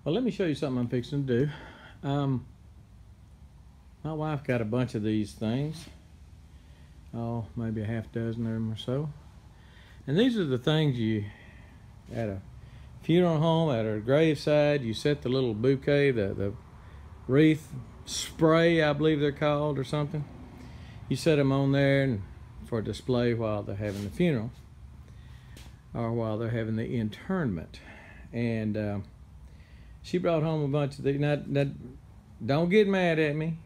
Well, let me show you something I'm fixing to do. My wife got a bunch of these things. Oh, maybe a half dozen of them or so. And these are the things you, at a funeral home, at a graveside, you set the little bouquet, the wreath spray, I believe they're called, or something. You set them on there and for display while they're having the funeral, or while they're having the interment. And she brought home a bunch of these. Now, don't get mad at me,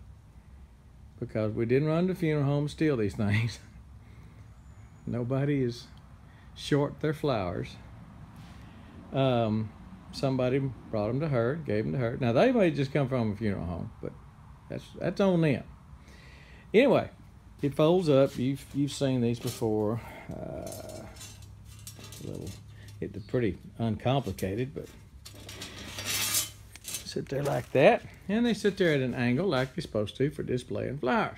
because we didn't run to funeral home and steal these things. Nobody is short their flowers. Somebody brought them to her, gave them to her. Now, they may just come from a funeral home, but that's on them. Anyway, it folds up. You've seen these before. It's pretty uncomplicated, but sit there like that, and they sit there at an angle like they're supposed to for displaying flowers.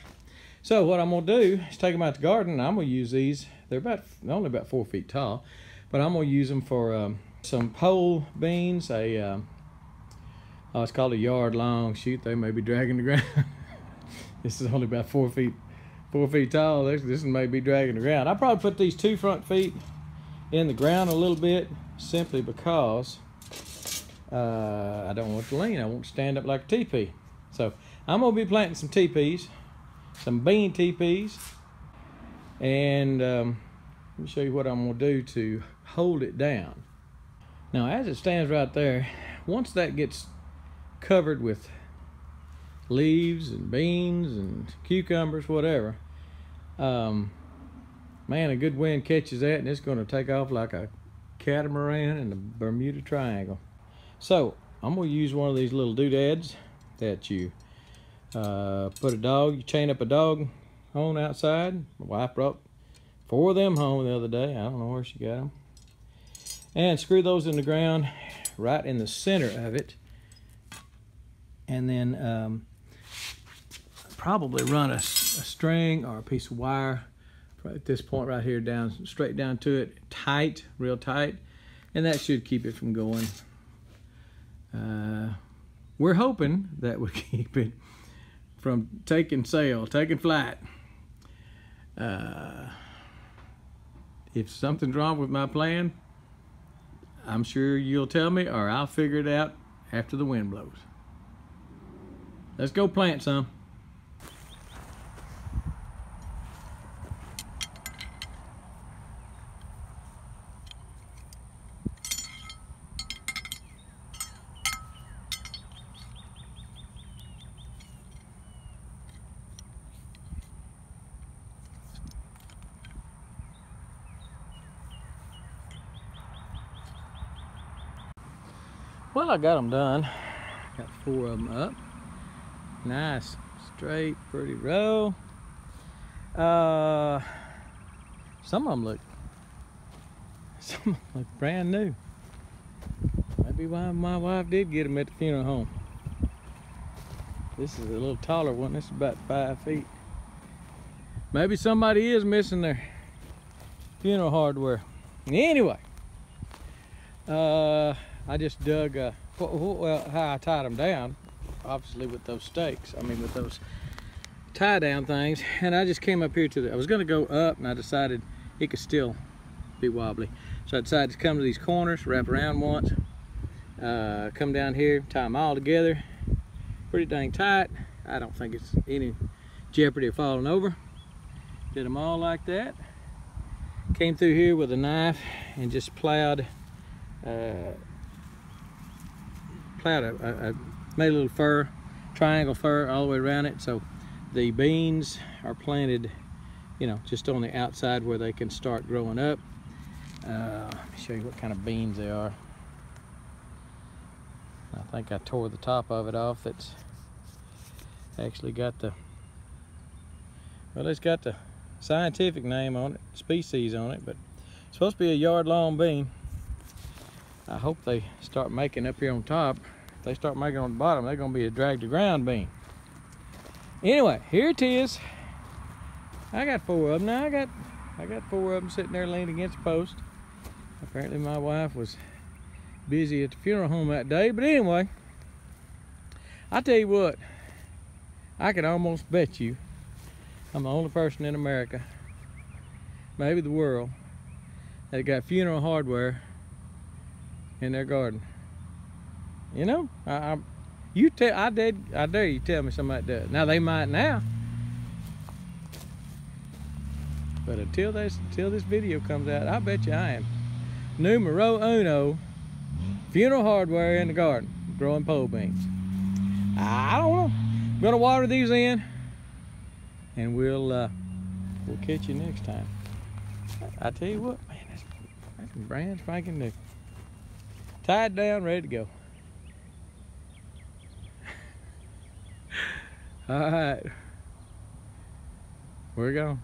So what I'm gonna do is take them out to the garden, and I'm gonna use these. They're only about 4 feet tall, but I'm gonna use them for some pole beans. It's called a yard long. Shoot, they may be dragging the ground. This is only about 4 feet tall. This may be dragging the ground. I probably put these 2 front feet in the ground a little bit, simply because I don't want to lean. I want to stand up like a teepee. So I'm gonna be planting some teepees, some bean teepees, and let me show you what I'm gonna do to hold it down. Now, as it stands right there, once that gets covered with leaves and beans and cucumbers, whatever, man, a good wind catches that and it's going to take off like a catamaran in the Bermuda Triangle. So I'm going to use one of these little doodads that you you chain up a dog on outside. My wife brought 4 of them home the other day. I don't know where she got them. And screw those in the ground right in the center of it. And then probably run a string or a piece of wire at this point right here, straight down to it, tight, real tight, and that should keep it from going. We're hoping that we keep it from taking flight. If something's wrong with my plan, I'm sure you'll tell me, or I'll figure it out after the wind blows. Let's go plant some. Well, I got them done. Got 4 of them up. Nice, straight, pretty row. Some of them look brand new. Maybe why my wife did get them at the funeral home. This is a little taller one. This is about 5 feet. Maybe somebody is missing their funeral hardware. Anyway, I just dug how I tied them down, obviously with those stakes, with those tie down things, and I just came up here I was going to go up, and I decided it could still be wobbly, so I decided to come to these corners, wrap around once, come down here, tie them all together pretty dang tight. I don't think it's any jeopardy of falling over. Did them all like that. Came through here with a knife and just plowed made a little triangle fur all the way around it, so the beans are planted, just on the outside where they can start growing up. Let me show you what kind of beans they are. I think I tore the top of it off. That's actually got it's got the scientific name on it, species on it, but it's supposed to be a yard-long bean. I hope they start making up here on top. If they start making on the bottom, they're going to be a drag-to-ground bean. Anyway, here it is. I got 4 of them now. I got 4 of them sitting there leaning against the post. Apparently my wife was busy at the funeral home that day. But anyway, I tell you what, I can almost bet you I'm the only person in America, maybe the world, that got funeral hardware in their garden. You know, I dare you tell me somebody does. Now they might now, but until this video comes out, I bet you I am numero uno funeral hardware in the garden, growing pole beans. I don't know. I'm gonna water these in, and we'll catch you next time. I tell you what, man, that's brand spanking new. Tied down, ready to go. All right, we're going.